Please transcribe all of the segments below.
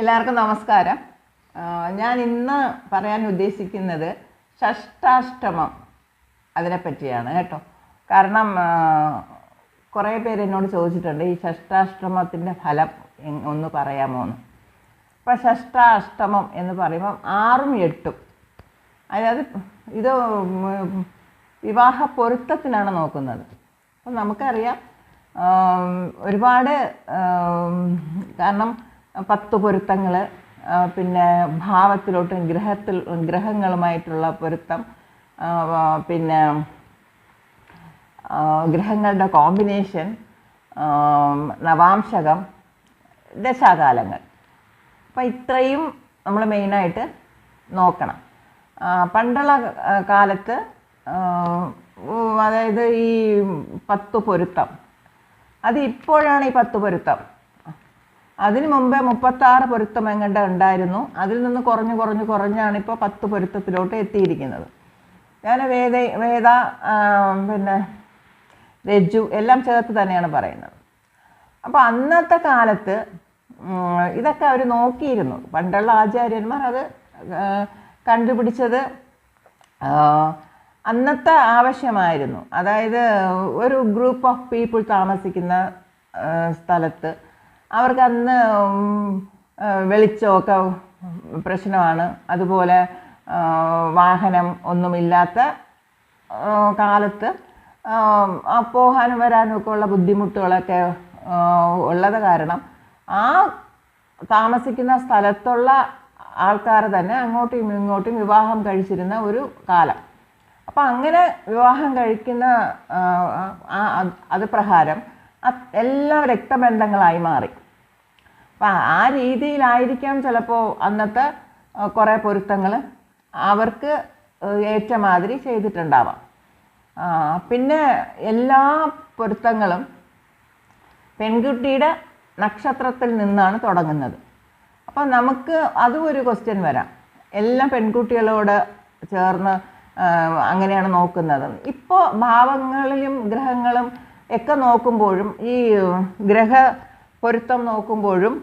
എല്ലാവർക്കും നമസ്കാരം. ഞാൻ ഇന്ന് പറയാൻ ഉദ്ദേശിക്കുന്നത് ഷഷ്ടാഷ്ടമം അതിനെപ്പറ്റിയാണ് കേട്ടോ. കാരണം കുറേ പേര് എന്നോട് ചോദിച്ചിട്ടുണ്ട് ഈ ഷഷ്ടാഷ്ടമത്തിൻ്റെ ഫലം ഒന്ന് പറയാമോ എന്ന്. അപ്പോൾ ഷഷ്ടാഷ്ടമം എന്ന് പറയുമ്പം 6ഉം 8ഉം, അതായത് ഇത് വിവാഹ പൊരുത്തത്തിനാണ് നോക്കുന്നത്. അപ്പം നമുക്കറിയാം ഒരുപാട്, കാരണം 10 പൊരുത്തങ്ങൾ, പിന്നെ ഭാവത്തിലോട്ടും ഗ്രഹങ്ങളുമായിട്ടുള്ള പൊരുത്തം, പിന്നെ ഗ്രഹങ്ങളുടെ കോമ്പിനേഷൻ, നവാംശകം, ദശാകാലങ്ങൾ. അപ്പം ഇത്രയും നമ്മൾ മെയിനായിട്ട് നോക്കണം. പണ്ടുള്ള കാലത്ത് അതായത് ഈ 10 പൊരുത്തം, അത് ഇപ്പോഴാണ് ഈ 10 പൊരുത്തം. അതിന് മുമ്പേ 36 പൊരുത്തം എങ്ങാണ്ട് ഉണ്ടായിരുന്നു. അതിൽ നിന്ന് കുറഞ്ഞാണ് ഇപ്പോൾ 10 പൊരുത്തത്തിലോട്ട് എത്തിയിരിക്കുന്നത്. ഞാൻ വേദ പിന്നെ രജ്ജു എല്ലാം ചേർത്ത് തന്നെയാണ് പറയുന്നത്. അപ്പോൾ അന്നത്തെ കാലത്ത് ഇതൊക്കെ അവർ നോക്കിയിരുന്നു. പണ്ടുള്ള ആചാര്യന്മാർ അത് കണ്ടുപിടിച്ചത് അന്നത്തെ ആവശ്യമായിരുന്നു. അതായത് ഒരു ഗ്രൂപ്പ് ഓഫ് പീപ്പിൾ താമസിക്കുന്ന സ്ഥലത്ത് അവർക്ക് അന്ന് വെളിച്ചമൊക്കെ പ്രശ്നമാണ്. അതുപോലെ വാഹനം ഒന്നുമില്ലാത്ത കാലത്ത് പോകാനും വരാനും ഒക്കെ ഉള്ള ബുദ്ധിമുട്ടുകളൊക്കെ ഉള്ളത് കാരണം ആ താമസിക്കുന്ന സ്ഥലത്തുള്ള ആൾക്കാർ തന്നെ അങ്ങോട്ടും ഇങ്ങോട്ടും വിവാഹം കഴിച്ചിരുന്ന ഒരു കാലം. അപ്പം അങ്ങനെ വിവാഹം കഴിക്കുന്ന അത് പ്രകാരം എല്ലാം രക്തബന്ധങ്ങളായി മാറി. അപ്പം ആ രീതിയിലായിരിക്കാം ചിലപ്പോൾ അന്നത്തെ കുറേ പൊരുത്തങ്ങൾ അവർക്ക് ഏറ്റ മാതിരി ചെയ്തിട്ടുണ്ടാവാം. പിന്നെ എല്ലാ പൊരുത്തങ്ങളും പെൺകുട്ടിയുടെ നക്ഷത്രത്തിൽ നിന്നാണ് തുടങ്ങുന്നത്. അപ്പം നമുക്ക് അതും ഒരു ക്വസ്റ്റ്യൻ വരാം, എല്ലാം പെൺകുട്ടികളോട് ചേർന്ന് അങ്ങനെയാണ് നോക്കുന്നത്. ഇപ്പോൾ ഭാവങ്ങളിലും ഗ്രഹങ്ങളും ഒക്കെ നോക്കുമ്പോഴും ഈ ഗ്രഹ പൊരുത്തം നോക്കുമ്പോഴും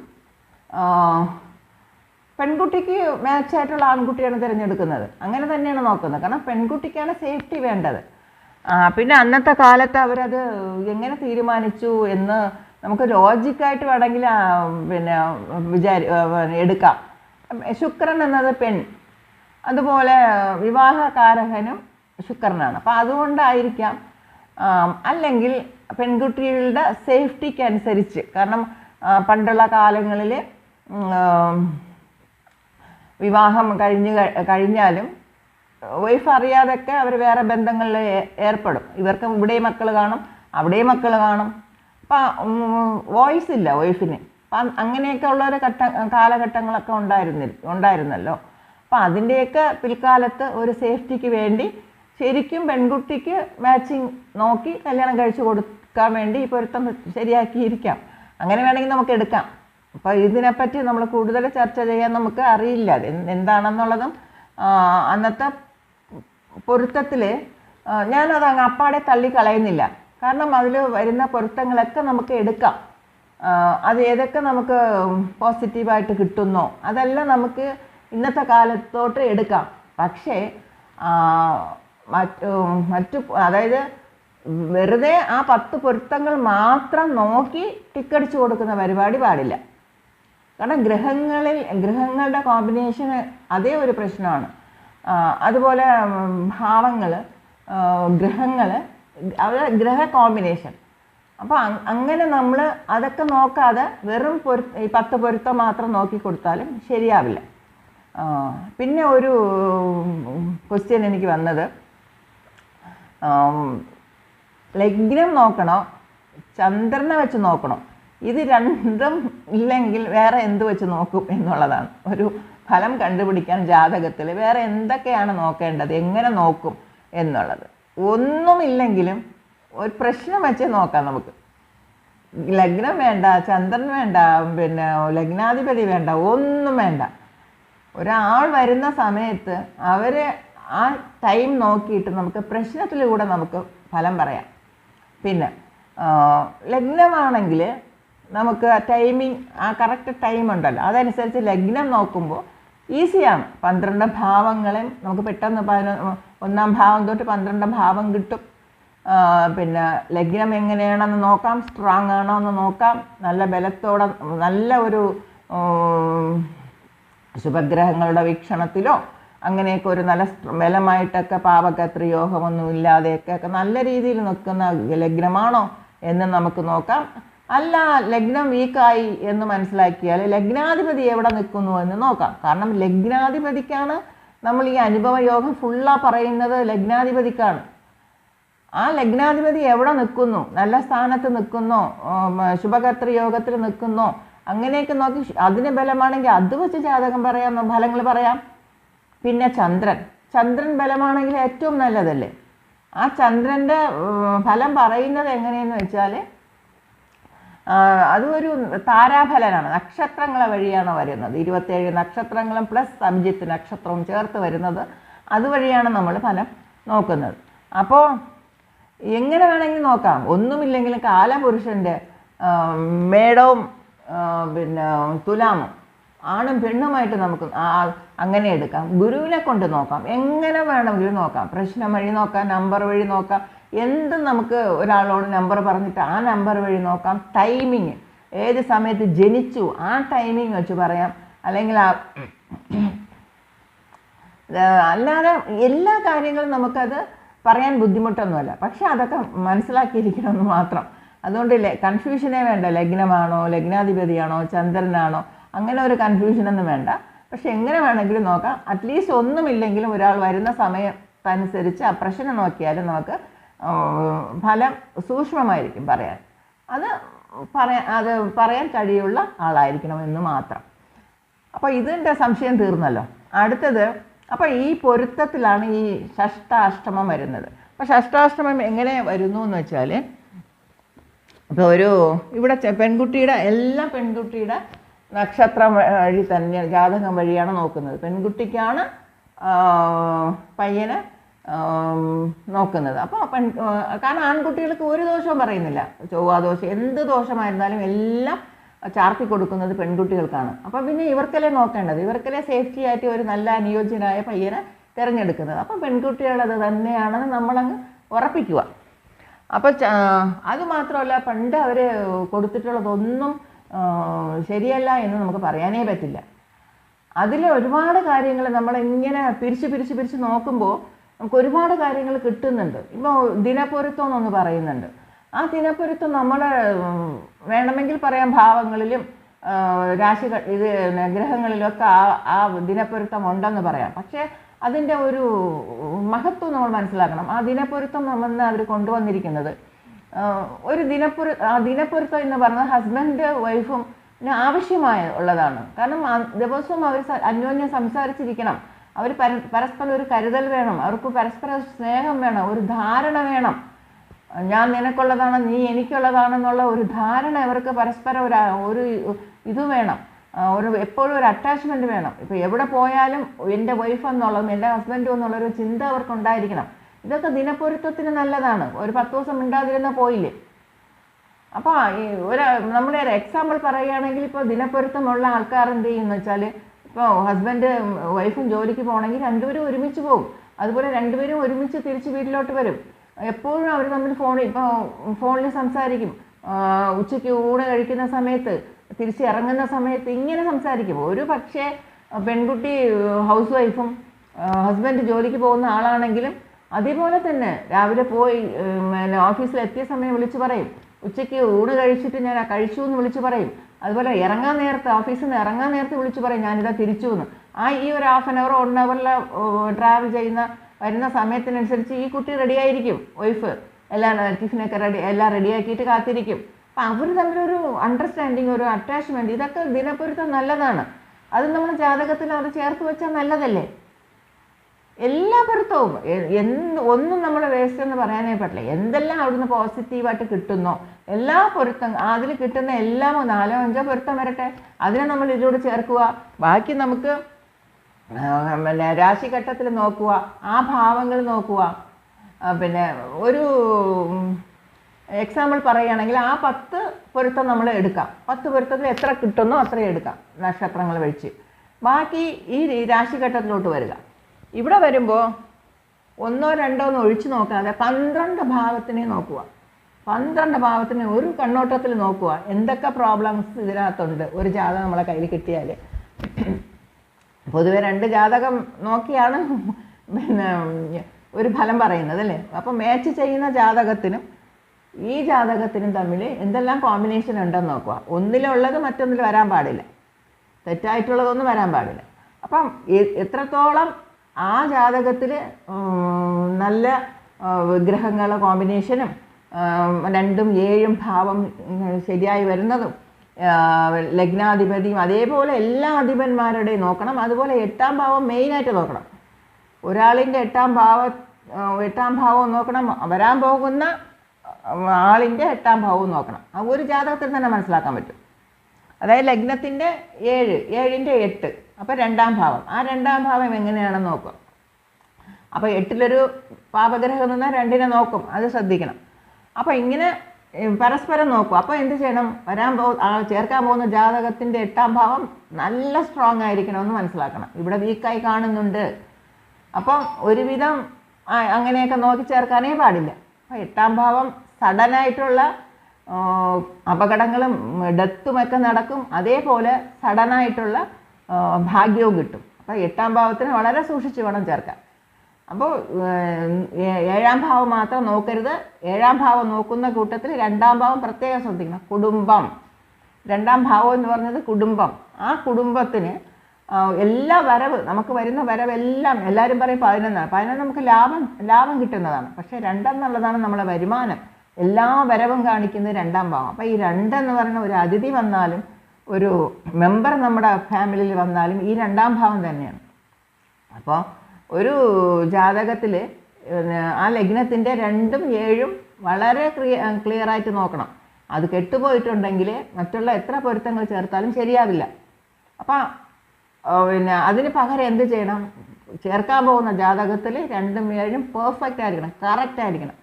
പെൺകുട്ടിക്ക് മാച്ചായിട്ടുള്ള ആൺകുട്ടിയാണ് തിരഞ്ഞെടുക്കുന്നത്. അങ്ങനെ തന്നെയാണ് നോക്കുന്നത്. കാരണം പെൺകുട്ടിക്കാണ് സേഫ്റ്റി വേണ്ടത്. പിന്നെ അന്നത്തെ കാലത്ത് അവരത് എങ്ങനെ തീരുമാനിച്ചു എന്ന് നമുക്ക് ലോജിക്കായിട്ട് വേണമെങ്കിൽ പിന്നെ എടുക്കാം. ശുക്രൻ എന്നത് പെൺ, അതുപോലെ വിവാഹകാരകനും ശുക്രനാണ്. അപ്പം അതുകൊണ്ടായിരിക്കാം. അല്ലെങ്കിൽ പെൺകുട്ടികളുടെ സേഫ്റ്റിക്ക് അനുസരിച്ച്, കാരണം പണ്ടുള്ള കാലങ്ങളിൽ വിവാഹം കഴിഞ്ഞാലും വൈഫ് അറിയാതൊക്കെ അവർ വേറെ ബന്ധങ്ങളിൽ ഏർപ്പെടും. ഇവർക്ക് ഇവിടെയും മക്കൾ കാണും, അവിടെയും മക്കൾ കാണും. അപ്പം വോയിസ് ഇല്ല വൈഫിന്. അപ്പം അങ്ങനെയൊക്കെ ഉള്ളൊരു കാലഘട്ടങ്ങളൊക്കെ ഉണ്ടായിരുന്നല്ലോ. അപ്പം അതിൻ്റെയൊക്കെ പിൽക്കാലത്ത് ഒരു സേഫ്റ്റിക്ക് വേണ്ടി ശരിക്കും പെൺകുട്ടിക്ക് മാച്ചിങ് നോക്കി കല്യാണം കഴിച്ചു കൊടുക്കാൻ വേണ്ടി ഈ പൊരുത്തം ശരിയാക്കിയിരിക്കാം. അങ്ങനെ വേണമെങ്കിൽ നമുക്ക് എടുക്കാം. അപ്പോൾ ഇതിനെപ്പറ്റി നമ്മൾ കൂടുതൽ ചർച്ച ചെയ്യാൻ നമുക്ക് അറിയില്ല എന്താണെന്നുള്ളതും. അന്നത്തെ പൊരുത്തത്തിൽ ഞാനത് അങ്ങ് അപ്പാടെ തള്ളിക്കളയുന്നില്ല. കാരണം അതിൽ വരുന്ന പൊരുത്തങ്ങളൊക്കെ നമുക്ക് എടുക്കാം. അത് ഏതൊക്കെ നമുക്ക് പോസിറ്റീവായിട്ട് കിട്ടുന്നോ അതെല്ലാം നമുക്ക് ഇന്നത്തെ കാലത്തോട്ട് എടുക്കാം. പക്ഷേ മറ്റു അതായത് വെറുതെ ആ 10 പൊരുത്തങ്ങൾ മാത്രം നോക്കി ടിക്കടിച്ചു കൊടുക്കുന്ന പരിപാടി പാടില്ല. കാരണം ഗ്രഹങ്ങളുടെ കോമ്പിനേഷന് അതേ ഒരു പ്രശ്നമാണ്. അതുപോലെ ഭാവങ്ങൾ, ഗ്രഹങ്ങൾ, ഗ്രഹ കോമ്പിനേഷൻ. അപ്പോൾ അങ്ങനെ നമ്മൾ അതൊക്കെ നോക്കാതെ വെറും ഈ 10 പൊരുത്തം മാത്രം നോക്കി കൊടുത്താലും ശരിയാവില്ല. പിന്നെ ഒരു ക്വസ്റ്റ്യൻ എനിക്ക് വന്നത്, ലഗ്നം നോക്കണോ ചന്ദ്രനെ വെച്ച് നോക്കണോ? ഇത് രണ്ടും ഇല്ലെങ്കിൽ വേറെ എന്ത് വെച്ച് നോക്കും എന്നുള്ളതാണ്. ഒരു ഫലം കണ്ടുപിടിക്കാൻ ജാതകത്തിൽ വേറെ എന്തൊക്കെയാണ് നോക്കേണ്ടത്, എങ്ങനെ നോക്കും എന്നുള്ളത്. ഒന്നുമില്ലെങ്കിലും ഒരു പ്രശ്നം വെച്ച് നോക്കാം നമുക്ക്. ലഗ്നം വേണ്ട, ചന്ദ്രൻ വേണ്ട, പിന്നെ ലഗ്നാധിപതി വേണ്ട, ഒന്നും വേണ്ട. ഒരാൾ വരുന്ന സമയത്ത് അവർ ആ ടൈം നോക്കിയിട്ട് നമുക്ക് പ്രശ്നത്തിലൂടെ നമുക്ക് ഫലം പറയാം. പിന്നെ ലഗ്നമാണെങ്കിൽ നമുക്ക് ടൈമിങ് ആ കറക്റ്റ് ടൈം ഉണ്ടല്ലോ, അതനുസരിച്ച് ലഗ്നം നോക്കുമ്പോൾ ഈസിയാണ്. 12 ഭാവങ്ങളെയും നമുക്ക് പെട്ടെന്ന് 1-ാം ഭാവം തൊട്ട് 12 ഭാവം കിട്ടും. പിന്നെ ലഗ്നം എങ്ങനെയാണെന്ന് നോക്കാം, സ്ട്രോങ് ആണോ എന്ന് നോക്കാം, നല്ല ബലത്തോടെ നല്ല ഒരു ശുഭഗ്രഹങ്ങളുടെ വീക്ഷണത്തിലോ അങ്ങനെയൊക്കെ ഒരു നല്ല ബലമായിട്ടൊക്കെ പാപകത്രി യോഗമൊന്നും ഇല്ലാതെയൊക്കെ നല്ല രീതിയിൽ നിൽക്കുന്ന ലഗ്നമാണോ എന്ന് നമുക്ക് നോക്കാം. അല്ല ലഗ്നം വീക്കായി എന്ന് മനസ്സിലാക്കിയാൽ ലഗ്നാധിപതി എവിടെ നിൽക്കുന്നു എന്ന് നോക്കാം. കാരണം ലഗ്നാധിപതിക്കാണ് നമ്മൾ ഈ അനുഭവ യോഗം പറയുന്നത് ലഗ്നാധിപതിക്കാണ്. ആ ലഗ്നാധിപതി എവിടെ നിൽക്കുന്നു, നല്ല സ്ഥാനത്ത് നിൽക്കുന്നോ, ശുഭകർത്തൃ യോഗത്തിൽ നിൽക്കുന്നോ, അങ്ങനെയൊക്കെ നോക്കി അതിന് ബലമാണെങ്കിൽ അത് വെച്ച് ജാതകം പറയാം, ഫലങ്ങൾ പറയാം. പിന്നെ ചന്ദ്രൻ ബലമാണെങ്കിൽ ഏറ്റവും നല്ലതല്ലേ. ആ ചന്ദ്രൻ്റെ ഫലം പറയുന്നത് എങ്ങനെയെന്ന് വെച്ചാൽ അതൊരു താരാഫലനാണ്, നക്ഷത്രങ്ങളെ വഴിയാണ് വരുന്നത്. 27 നക്ഷത്രങ്ങളും പ്ലസ് അഭിജിത്ത് നക്ഷത്രവും ചേർത്ത് വരുന്നത് അതുവഴിയാണ് നമ്മൾ ഫലം നോക്കുന്നത്. അപ്പോൾ എങ്ങനെ വേണമെങ്കിലും നോക്കാം. ഒന്നുമില്ലെങ്കിലും കാലപുരുഷൻ്റെ മേടവും പിന്നെ തുലാമും ആണും പെണ്ണുമായിട്ട് നമുക്ക് അങ്ങനെ എടുക്കാം. ഗുരുവിനെ കൊണ്ട് നോക്കാം, എങ്ങനെ വേണമെങ്കിലും നോക്കാം. പ്രശ്നം വഴി നോക്കാം, നമ്പർ വഴി നോക്കാം, എന്തും നമുക്ക് ഒരാളോട് നമ്പർ പറഞ്ഞിട്ട് ആ നമ്പർ വഴി നോക്കാം. ടൈമിങ് ഏത് സമയത്ത് ജനിച്ചു ആ ടൈമിങ് വെച്ച് പറയാം. അല്ലെങ്കിൽ അല്ലാതെ എല്ലാ കാര്യങ്ങളും നമുക്കത് പറയാൻ ബുദ്ധിമുട്ടൊന്നുമല്ല. പക്ഷെ അതൊക്കെ മനസ്സിലാക്കിയിരിക്കണമെന്ന് മാത്രം. അതുകൊണ്ട് കൺഫ്യൂഷനേ വേണ്ട. ലഗ്നമാണോ, ലഗ്നാധിപതിയാണോ, ചന്ദ്രനാണോ, അങ്ങനെ ഒരു കൺഫ്യൂഷനൊന്നും വേണ്ട. പക്ഷെ എങ്ങനെ വേണമെങ്കിലും നോക്കാം. അറ്റ്ലീസ്റ്റ് ഒന്നുമില്ലെങ്കിലും ഒരാൾ വരുന്ന സമയത്തനുസരിച്ച് ആ പ്രശ്നം നോക്കിയാലും നമുക്ക് ഫലം സൂക്ഷ്മമായിരിക്കും പറയാൻ. അത് പറയാൻ കഴിയുള്ള ആളായിരിക്കണമെന്ന് മാത്രം. അപ്പോൾ ഇതിൻ്റെ സംശയം തീർന്നല്ലോ. അടുത്തത്, അപ്പോൾ ഈ പൊരുത്തത്തിലാണ് ഈ ഷഷ്ടാഷ്ടമം വരുന്നത്. അപ്പോൾ ഷഷ്ടാഷ്ടമം എങ്ങനെ വരുന്നു എന്ന് വെച്ചാൽ, ഇപ്പോൾ ഇവിടെ പെൺകുട്ടിയുടെ നക്ഷത്രം വഴി തന്നെ ജാതകം വഴിയാണ് നോക്കുന്നത്. പെൺകുട്ടിക്കാണ് പയ്യനെ നോക്കുന്നത്. അപ്പോൾ കാരണം ആൺകുട്ടികൾക്ക് ഒരു ദോഷവും പറയുന്നില്ല. ചൊവ്വാദോഷം എന്ത് ദോഷമായിരുന്നാലും എല്ലാം ചാർത്തി കൊടുക്കുന്നത് പെൺകുട്ടികൾക്കാണ്. അപ്പോൾ പിന്നെ ഇവർക്കല്ലേ നോക്കേണ്ടത്, ഇവർക്കല്ലേ സേഫ്റ്റി ആയിട്ട് ഒരു നല്ല അനുയോജ്യനായ പയ്യനെ തിരഞ്ഞെടുക്കുന്നത്. അപ്പോൾ പെൺകുട്ടികളത് തന്നെയാണെന്ന് നമ്മളങ്ങ് ഉറപ്പിക്കുക. അപ്പോൾ അതുമാത്രമല്ല, പണ്ട് അവർ കൊടുത്തിട്ടുള്ളതൊന്നും ശരിയല്ല എന്ന് നമുക്ക് പറയാനേ പറ്റില്ല. അതിൽ ഒരുപാട് കാര്യങ്ങൾ നമ്മളിങ്ങനെ പിരിച്ച് നോക്കുമ്പോൾ നമുക്ക് ഒരുപാട് കാര്യങ്ങൾ കിട്ടുന്നുണ്ട്. ഇപ്പോൾ ദിനപ്പൊരുത്തം എന്നൊന്ന് പറയുന്നുണ്ട്. ആ ദിനപ്പൊരുത്തം നമ്മൾ വേണമെങ്കിൽ പറയാം ഭാവങ്ങളിലും ഗ്രഹങ്ങളിലൊക്കെ ആ ദിനപ്പൊരുത്തം ഉണ്ടെന്ന് പറയാം. പക്ഷേ അതിൻ്റെ ഒരു മഹത്വം നമ്മൾ മനസ്സിലാക്കണം. ആ ദിനപ്പൊരുത്തം നമ്മൾ അവർ കൊണ്ടുവന്നിരിക്കുന്നത് ഒരു ദിനപ്പൊരുത്തം എന്ന് പറഞ്ഞാൽ ഹസ്ബൻഡ് വൈഫും ആവശ്യമായ ഉള്ളതാണ്. കാരണം ദിവസവും അവർ അന്യോന്യം സംസാരിച്ചിരിക്കണം. അവർ പരസ്പരം ഒരു കരുതൽ വേണം, അവർക്ക് പരസ്പര സ്നേഹം വേണം, ഒരു ധാരണ വേണം. ഞാൻ നിനക്കുള്ളതാണ്, നീ എനിക്കുള്ളതാണെന്നുള്ള ഒരു ധാരണ അവർക്ക് പരസ്പരം ഒരു ഇത് വേണം. എപ്പോഴും ഒരു അറ്റാച്ച്മെൻറ്റ് വേണം. ഇപ്പോൾ എവിടെ പോയാലും എൻ്റെ വൈഫ് എന്നുള്ളതും എൻ്റെ ഹസ്ബൻഡും എന്നുള്ളൊരു ചിന്ത അവർക്കുണ്ടായിരിക്കണം. ഇതൊക്കെ ദിനപ്പൊരുത്തത്തിന് നല്ലതാണ്. ഒരു 10 ദിവസം മിണ്ടാതിരുന്ന പോയില്ലേ. അപ്പോൾ നമ്മുടെ ഒരു എക്സാമ്പിൾ പറയുകയാണെങ്കിൽ, ഇപ്പോൾ ദിനപ്പൊരുത്തമുള്ള ആൾക്കാർ എന്ത് ചെയ്യുമെന്ന് വെച്ചാൽ, ഇപ്പോൾ ഹസ്ബൻഡ് വൈഫും ജോലിക്ക് പോകണമെങ്കിൽ രണ്ടുപേരും ഒരുമിച്ച് പോകും. അതുപോലെ രണ്ടുപേരും ഒരുമിച്ച് തിരിച്ച് വീട്ടിലോട്ട് വരും. എപ്പോഴും അവർ തമ്മിൽ ഫോണിൽ സംസാരിക്കും. ഉച്ചയ്ക്ക് ഊണ് കഴിക്കുന്ന സമയത്ത്, തിരിച്ച് ഇറങ്ങുന്ന സമയത്ത് ഇങ്ങനെ സംസാരിക്കും. ഒരു പക്ഷേ പെൺകുട്ടി ഹൗസ് വൈഫും ഹസ്ബൻഡ് ജോലിക്ക് പോകുന്ന ആളാണെങ്കിലും അതേപോലെ തന്നെ രാവിലെ പോയി ഓഫീസിൽ എത്തിയ സമയം വിളിച്ച് പറയും. ഉച്ചയ്ക്ക് ഊണ് കഴിച്ചിട്ട് ഞാൻ കഴിച്ചു എന്ന് വിളിച്ച് പറയും. അതുപോലെ ഇറങ്ങാൻ നേരത്ത്, ഓഫീസിൽ നിന്ന് ഇറങ്ങാൻ നേരത്ത് വിളിച്ച് പറയും ഞാനിതാ തിരിച്ചു എന്ന്. ഈ ഒരു 1/2 hour 1 hour ട്രാവൽ വരുന്ന സമയത്തിനനുസരിച്ച് ഈ കുട്ടി റെഡിയായിരിക്കും. വൈഫ് എല്ലാം ടിഫിനൊക്കെ എല്ലാം റെഡിയാക്കിയിട്ട് കാത്തിരിക്കും. അപ്പം അവർ തമ്മിലൊരു അണ്ടർസ്റ്റാൻഡിങ്, ഒരു അറ്റാച്ച്മെൻറ്റ്, ഇതൊക്കെ ദിനപ്പൊരുത്തം നല്ലതാണ്. അത് നമ്മൾ ജാതകത്തിൽ അത് ചേർത്ത് വെച്ചാൽ നല്ലതല്ലേ. എല്ലാ പൊരുത്തവും ഒന്നും നമ്മൾ വേസ്റ്റ് എന്ന് പറയാനേ പറ്റില്ല. എന്തെല്ലാം അവിടുന്ന് പോസിറ്റീവായിട്ട് കിട്ടുന്നോ എല്ലാ പൊരുത്തം, അതിൽ കിട്ടുന്ന എല്ലാം 4 5 പൊരുത്തം വരട്ടെ, അതിനെ നമ്മൾ ഇതിലൂടെ ചേർക്കുക. ബാക്കി നമുക്ക് പിന്നെ രാശിഘട്ടത്തിൽ നോക്കുക, ആ ഭാവങ്ങൾ നോക്കുക. പിന്നെ എക്സാമ്പിൾ പറയുകയാണെങ്കിൽ ആ 10 പൊരുത്തം നമ്മൾ എടുക്കാം. 10 പൊരുത്തത്തിൽ എത്ര കിട്ടുന്നോ അത്രയും എടുക്കാം നക്ഷത്രങ്ങൾ വെച്ച്. ബാക്കി ഈ രാശിഘട്ടത്തിലോട്ട് വരിക. ഇവിടെ വരുമ്പോൾ 1 2 ഒന്ന് ഒഴിച്ചു നോക്കാതെ 12 ഭാവത്തിനെ നോക്കുക. 12 ഭാവത്തിന് ഒരു കണ്ണോട്ടത്തിൽ നോക്കുക എന്തൊക്കെ പ്രോബ്ലംസ് ഇതിനകത്തുണ്ട്. ഒരു ജാതകം നമ്മളെ കയ്യിൽ കിട്ടിയാൽ പൊതുവെ 2 ജാതകം നോക്കിയാണ് പിന്നെ ഒരു ഫലം പറയുന്നത് അല്ലേ. അപ്പോൾ മാച്ച് ചെയ്യുന്ന ജാതകത്തിനും ഈ ജാതകത്തിനും തമ്മിൽ എന്തെല്ലാം കോമ്പിനേഷൻ ഉണ്ടെന്ന് നോക്കുക. ഒന്നിലുള്ളത് മറ്റൊന്നിൽ വരാൻ പാടില്ല, തെറ്റായിട്ടുള്ളതൊന്നും വരാൻ പാടില്ല. അപ്പം എത്രത്തോളം ആ ജാതകത്തിൽ നല്ല വിഗ്രഹങ്ങൾ കോമ്പിനേഷനും 2ഉം 7ഉം ഭാവം ശരിയായി വരുന്നതും ലഗ്നാധിപതിയും അതേപോലെ എല്ലാ അധിപന്മാരുടെയും നോക്കണം. അതുപോലെ 8ാം ഭാവം മെയിനായിട്ട് നോക്കണം. ഒരാളിൻ്റെ 8ാം ഭാവം നോക്കണം, വരാൻ പോകുന്ന ആളിൻ്റെ 8ാം ഭാവവും നോക്കണം. ആ ഒരു ജാതകത്തിൽ തന്നെ മനസ്സിലാക്കാൻ പറ്റും. അതായത് ലഗ്നത്തിൻ്റെ 7, 7ൻ്റെ 8, അപ്പോൾ 2ാം ഭാവം. ആ 2ാം ഭാവം എങ്ങനെയാണെന്ന് നോക്കുക. അപ്പോൾ 8ലൊരു പാപഗ്രഹം നിന്നാൽ 2നെ നോക്കും, അത് ശ്രദ്ധിക്കണം. അപ്പോൾ ഇങ്ങനെ പരസ്പരം നോക്കും. അപ്പോൾ എന്ത് ചെയ്യണം? ചേർക്കാൻ പോകുന്ന ജാതകത്തിൻ്റെ 8ാം ഭാവം നല്ല സ്ട്രോങ് ആയിരിക്കണമെന്ന് മനസ്സിലാക്കണം. ഇവിടെ വീക്കായി കാണുന്നുണ്ട്, അപ്പം ഒരുവിധം അങ്ങനെയൊക്കെ നോക്കി ചേർക്കാനേ പാടില്ല. അപ്പോൾ 8ാം ഭാവം സഡനായിട്ടുള്ള അപകടങ്ങളും ഡെത്തുമൊക്കെ നടക്കും. അതേപോലെ സഡനായിട്ടുള്ള ഭാഗ്യവും കിട്ടും. അപ്പോൾ 8ാം ഭാവത്തിന് വളരെ സൂക്ഷിച്ച് വേണം ചേർക്കാൻ. അപ്പോൾ 7ാം ഭാവം മാത്രം നോക്കരുത്. 7ാം ഭാവം നോക്കുന്ന കൂട്ടത്തിൽ 2ാം ഭാവം പ്രത്യേകം ശ്രദ്ധിക്കണം. കുടുംബം, 2ാം ഭാവം എന്ന് പറഞ്ഞത് കുടുംബം. ആ കുടുംബത്തിന് എല്ലാ വരവ്, നമുക്ക് വരുന്ന വരവെല്ലാം എല്ലാവരും പറയും 11. 11 നമുക്ക് ലാഭം കിട്ടുന്നതാണ്. പക്ഷേ 2 എന്നുള്ളതാണ് നമ്മളെ വരുമാനം. എല്ലാ വരവും കാണിക്കുന്നത് 2ാം ഭാവം. അപ്പോൾ ഈ 2 എന്ന് പറയുന്ന ഒരു അതിഥി വന്നാലും ഒരു മെമ്പർ നമ്മുടെ ഫാമിലിയിൽ വന്നാലും ഈ 2ാം ഭാവം തന്നെയാണ്. അപ്പോൾ ഒരു ജാതകത്തിൽ ആ ലഗ്നത്തിൻ്റെ 2ഉം 7ഉം വളരെ ക്ലിയറായിട്ട് നോക്കണം. അത് കെട്ടുപോയിട്ടുണ്ടെങ്കിൽ മറ്റുള്ള എത്ര പൊരുത്തങ്ങൾ ചേർത്താലും ശരിയാവില്ല. അപ്പം പിന്നെ അതിന് പകരം എന്ത് ചെയ്യണം? ചേർക്കാൻ പോകുന്ന ജാതകത്തിൽ 2ഉം 7ഉം പെർഫെക്റ്റ് ആയിരിക്കണം, കറക്റ്റ് ആയിരിക്കണം.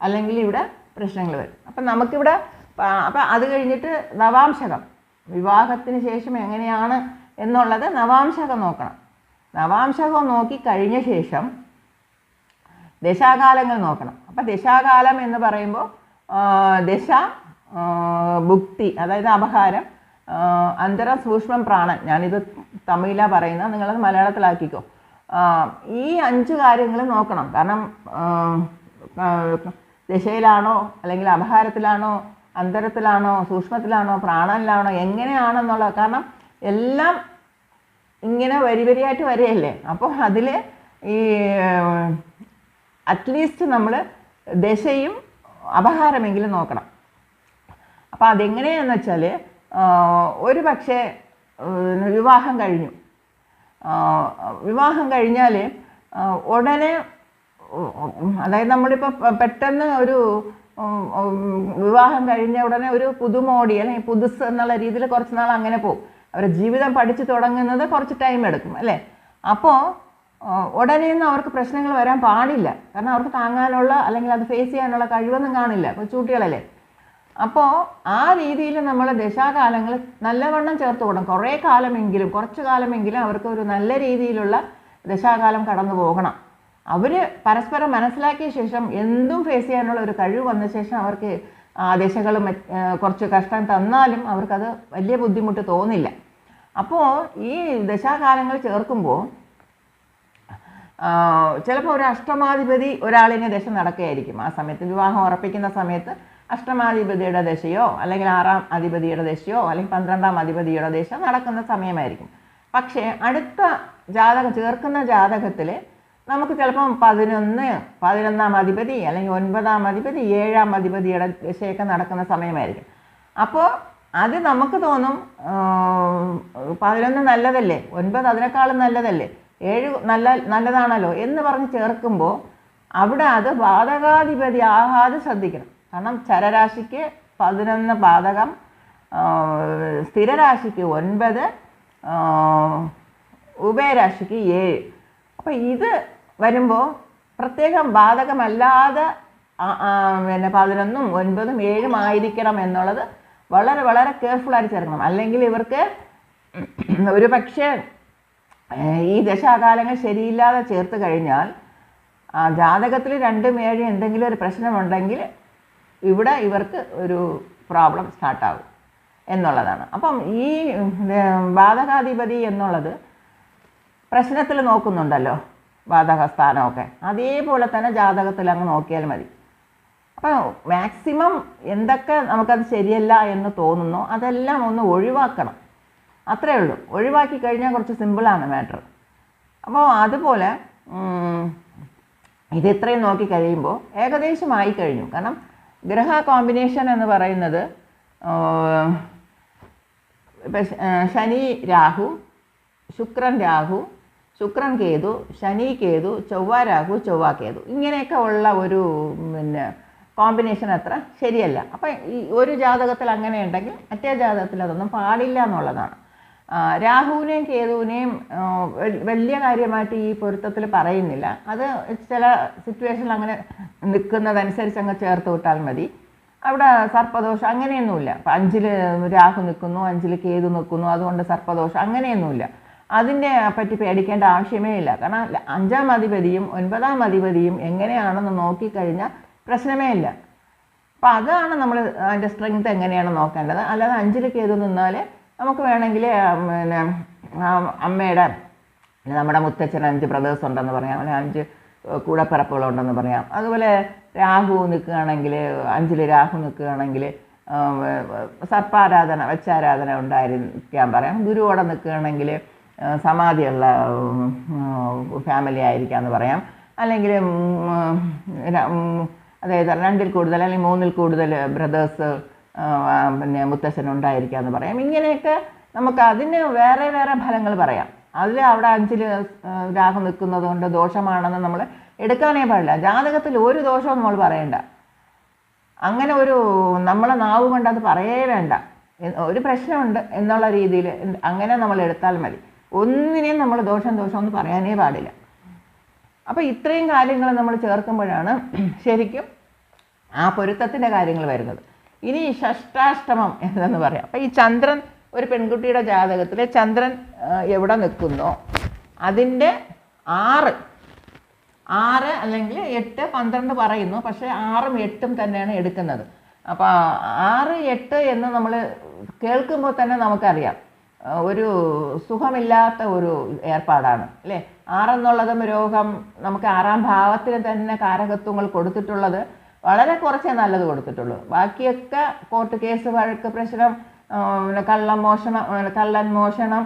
അല്ലെങ്കിൽ ഇവിടെ പ്രശ്നങ്ങൾ വരും. അപ്പം നമുക്കിവിടെ അപ്പം അത് കഴിഞ്ഞിട്ട് നവാംശകം, വിവാഹത്തിന് ശേഷം എങ്ങനെയാണ് എന്നുള്ളത് നവാംശകം നോക്കണം. നവാംശകം നോക്കി കഴിഞ്ഞ ശേഷം ദശാകാലങ്ങൾ നോക്കണം. അപ്പം ദശാകാലം എന്ന് പറയുമ്പോൾ ദശ, ഭുക്തി അതായത് അപഹാരം, അന്തരം, സൂക്ഷ്മം, പ്രാണൻ. ഞാനിത് തമിഴിലാണ് പറയുന്നത്, നിങ്ങളത് മലയാളത്തിലാക്കിക്കോ. ഈ 5 കാര്യങ്ങൾ നോക്കണം. കാരണം ദശയിലാണോ അല്ലെങ്കിൽ അപഹാരത്തിലാണോ അന്തരത്തിലാണോ സൂക്ഷ്മത്തിലാണോ പ്രാണനിലാണോ എങ്ങനെയാണെന്നുള്ളത്. കാരണം എല്ലാം ഇങ്ങനെ വരിയായിട്ട് വരികയല്ലേ. അപ്പോൾ അതിൽ ഈ അറ്റ്ലീസ്റ്റ് നമ്മൾ ദശയും അപഹാരമെങ്കിലും നോക്കണം. അപ്പോൾ അതെങ്ങനെയാണെന്ന് വെച്ചാൽ ഒരു പക്ഷേ വിവാഹം കഴിഞ്ഞാൽ ഉടനെ, അതായത് നമ്മളിപ്പോൾ പെട്ടെന്ന് ഒരു വിവാഹം കഴിഞ്ഞ ഉടനെ ഒരു പുതുമോടി അല്ലെങ്കിൽ പുതുസ് എന്നുള്ള രീതിയിൽ കുറച്ച് നാൾ അങ്ങനെ പോകും. അവരുടെ ജീവിതം പഠിച്ചു തുടങ്ങുന്നത് കുറച്ച് ടൈം എടുക്കും അല്ലേ. അപ്പോൾ ഉടനെയൊന്നും അവർക്ക് പ്രശ്നങ്ങൾ വരാൻ പാടില്ല. കാരണം അവർക്ക് താങ്ങാനുള്ള അല്ലെങ്കിൽ അത് ഫേസ് ചെയ്യാനുള്ള കഴിവൊന്നും കാണില്ല, കൊച്ചുകുട്ടികളല്ലേ. അപ്പോൾ ആ രീതിയിൽ നമ്മൾ ദശാകാലങ്ങൾ നല്ലവണ്ണം ചേർത്ത് കൊടുക്കണം. കുറച്ച് കാലമെങ്കിലും അവർക്ക് ഒരു നല്ല രീതിയിലുള്ള ദശാകാലം കടന്നു പോകണം. അവർ പരസ്പരം മനസ്സിലാക്കിയ ശേഷം എന്തും ഫേസ് ചെയ്യാനുള്ള ഒരു കഴിവ് വന്ന ശേഷം അവർക്ക് ആ ദശകൾ കുറച്ച് കഷ്ടം തന്നാലും അവർക്കത് വലിയ ബുദ്ധിമുട്ട് തോന്നില്ല. അപ്പോൾ ഈ ദശാകാലങ്ങൾ ചേർക്കുമ്പോൾ ചിലപ്പോൾ ഒരു അഷ്ടമാധിപതി ഒരാളിനെ ദശ നടക്കുകയായിരിക്കും. ആ സമയത്ത് വിവാഹം ഉറപ്പിക്കുന്ന സമയത്ത് അഷ്ടമാധിപതിയുടെ ദശയോ അല്ലെങ്കിൽ 6ാം അധിപതിയുടെ ദശയോ അല്ലെങ്കിൽ 12ാം അധിപതിയുടെ ദശ നടക്കുന്ന സമയമായിരിക്കും. പക്ഷേ അടുത്ത ചേർക്കുന്ന ജാതകത്തിൽ നമുക്ക് ചിലപ്പം 11ാം അധിപതി അല്ലെങ്കിൽ 9ാം അധിപതി 7ാം അധിപതിയുടെ ദശയൊക്കെ നടക്കുന്ന സമയമായിരിക്കും. അപ്പോൾ അത് നമുക്ക് തോന്നും 11 നല്ലതല്ലേ, 9 അതിനേക്കാളും നല്ലതല്ലേ, 7 നല്ലതാണല്ലോ എന്ന് പറഞ്ഞ് ചേർക്കുമ്പോൾ അവിടെ അത് ബാധകാധിപതി ആകാതെ ശ്രദ്ധിക്കണം. കാരണം ചരരാശിക്ക് 11 ബാധകം, സ്ഥിരരാശിക്ക് 9, ഉഭയരാശിക്ക് 7. അപ്പോൾ ഇത് വരുമ്പോൾ പ്രത്യേകം ബാധകമല്ലാതെ പിന്നെ 11ഉം 9ഉം 7ഉം ആയിരിക്കണം എന്നുള്ളത് വളരെ വളരെ കെയർഫുള്ളായിട്ട് ചേർക്കണം. അല്ലെങ്കിൽ ഇവർക്ക് ഒരു പക്ഷേ ഈ ദശാകാലങ്ങൾ ശരിയില്ലാതെ ചേർത്ത് കഴിഞ്ഞാൽ ജാതകത്തിൽ 2ഉം 7ഉം എന്തെങ്കിലും ഒരു പ്രശ്നമുണ്ടെങ്കിൽ ഇവിടെ ഇവർക്ക് ഒരു പ്രോബ്ലം സ്റ്റാർട്ടാകും എന്നുള്ളതാണ്. അപ്പം ഈ ബാധകാധിപതി എന്നുള്ളത് പ്രശ്നത്തിൽ നോക്കുന്നുണ്ടല്ലോ, ബാധകസ്ഥാനമൊക്കെ, അതേപോലെ തന്നെ ജാതകത്തിൽ അങ്ങ് നോക്കിയാൽ മതി. അപ്പോൾ മാക്സിമം എന്തൊക്കെ നമുക്കത് ശരിയല്ല എന്ന് തോന്നുന്നോ അതെല്ലാം ഒന്ന് ഒഴിവാക്കണം, അത്രയേ ഉള്ളൂ. ഒഴിവാക്കി കഴിഞ്ഞാൽ കുറച്ച് സിമ്പിളാണ് മാറ്റർ. അപ്പോൾ അതുപോലെ ഇത് ഇത്രയും നോക്കി കഴിയുമ്പോൾ ഏകദേശമായി കഴിഞ്ഞു. കാരണം ഗ്രഹ കോമ്പിനേഷൻ എന്ന് പറയുന്നത് ശനി രാഹു, ശുക്രൻ രാഹു, ശുക്രൻ കേതു, ശനി കേതു, ചൊവ്വ രാഹു, ചൊവ്വ കേതു, ഇങ്ങനെയൊക്കെ ഉള്ള ഒരു കോമ്പിനേഷൻ അത്ര ശരിയല്ല. അപ്പം ഈ ഒരു ജാതകത്തിൽ അങ്ങനെ ഉണ്ടെങ്കിൽ മറ്റേ ജാതകത്തിൽ അതൊന്നും പാടില്ല എന്നുള്ളതാണ്. രാഹുവിനെയും കേതുവിനെയും വലിയ കാര്യമായിട്ട് ഈ പൊരുത്തത്തിൽ പറയുന്നില്ല. അത് ചില സിറ്റുവേഷനിൽ അങ്ങനെ നിൽക്കുന്നതനുസരിച്ച് അങ്ങ് ചേർത്ത് വിട്ടാൽ മതി. അവിടെ സർപ്പദോഷം അങ്ങനെയൊന്നുമില്ല. ഇപ്പം 5ൽ രാഹു നിൽക്കുന്നു, 5ൽ കേതു നിൽക്കുന്നു, അതുകൊണ്ട് സർപ്പദോഷം അങ്ങനെയൊന്നുമില്ല. അതിനെ പറ്റി പേടിക്കേണ്ട ആവശ്യമേ ഇല്ല. കാരണം 5ാം അധിപതിയും 9ാം അധിപതിയും എങ്ങനെയാണെന്ന് നോക്കിക്കഴിഞ്ഞാൽ പ്രശ്നമേ ഇല്ല. അപ്പം അതാണ് നമ്മൾ അതിൻ്റെ സ്ട്രെങ്ത് എങ്ങനെയാണ് നോക്കേണ്ടത്. അല്ലാതെ 5ൽ കേതു നിന്നാൽ നമുക്ക് വേണമെങ്കിൽ പിന്നെ അമ്മയുടെ നമ്മുടെ മുത്തച്ഛന് 5 ബ്രദേഴ്സ് ഉണ്ടെന്ന് പറയാം, അല്ലെങ്കിൽ 5 കൂടപ്പിറപ്പുകളുണ്ടെന്ന് പറയാം. അതുപോലെ രാഹു നിൽക്കുകയാണെങ്കിൽ 5ൽ രാഹു നിൽക്കുകയാണെങ്കിൽ സർപ്പാരാധന വെച്ചാരാധന ഉണ്ടായിരിക്കാൻ പറയാം. ഗുരുവോടെ നിൽക്കുകയാണെങ്കിൽ സമാധിയുള്ള ഫാമിലി ആയിരിക്കാമെന്ന് പറയാം. അല്ലെങ്കിൽ അതായത് 2ൽ കൂടുതൽ അല്ലെങ്കിൽ 3ൽ കൂടുതൽ ബ്രദേഴ്സ് പിന്നെ മുത്തശ്ശനുണ്ടായിരിക്കാമെന്ന് പറയാം. ഇങ്ങനെയൊക്കെ നമുക്ക് അതിന് വേറെ വേറെ ഫലങ്ങൾ പറയാം. അതിൽ അവിടെ 5ൽ രാഹു നിൽക്കുന്നത് കൊണ്ട് ദോഷമാണെന്ന് നമ്മൾ എടുക്കാനേ പാടില്ല. ജാതകത്തിൽ ഒരു ദോഷവും നമ്മൾ പറയണ്ട. അങ്ങനെ ഒരു നമ്മളെ നാവ് കൊണ്ട് അത് പറയേ വേണ്ട. ഒരു പ്രശ്നമുണ്ട് എന്നുള്ള രീതിയിൽ അങ്ങനെ നമ്മൾ എടുത്താൽ മതി. ഒന്നിനെയും നമ്മൾ ദോഷമെന്ന് പറയാനേ പാടില്ല. അപ്പോൾ ഇത്രയും കാര്യങ്ങൾ നമ്മൾ ചേർക്കുമ്പോഴാണ് ശരിക്കും ആ പൊരുത്തത്തിൻ്റെ കാര്യങ്ങൾ വരുന്നത്. ഇനി ഷഷ്ടാഷ്ടമം എന്തെന്ന് പറയാം. അപ്പോൾ ഈ ചന്ദ്രൻ ഒരു പെൺകുട്ടിയുടെ ജാതകത്തിൽ ചന്ദ്രൻ എവിടെ നിൽക്കുന്നോ അതിൻ്റെ 6 അല്ലെങ്കിൽ 8, 12 പറയുന്നു. പക്ഷേ 6ഉം 8ഉം തന്നെയാണ് എടുക്കുന്നത്. അപ്പോൾ 6, 8 എന്ന് നമ്മൾ കേൾക്കുമ്പോൾ തന്നെ നമുക്കറിയാം ഒരു സുഖമില്ലാത്ത ഒരു ഏർപ്പാടാണ് അല്ലേ. 6 എന്നുള്ളതും രോഗം, നമുക്ക് 6ാം ഭാവത്തിന് തന്നെ കാരകത്വങ്ങൾ കൊടുത്തിട്ടുള്ളത് വളരെ കുറച്ചേ നല്ലത് കൊടുത്തിട്ടുള്ളൂ. ബാക്കിയൊക്കെ കോർട്ട് കേസ്, വഴക്ക്, പ്രശ്നം, പിന്നെ കള്ളൻ മോഷണം,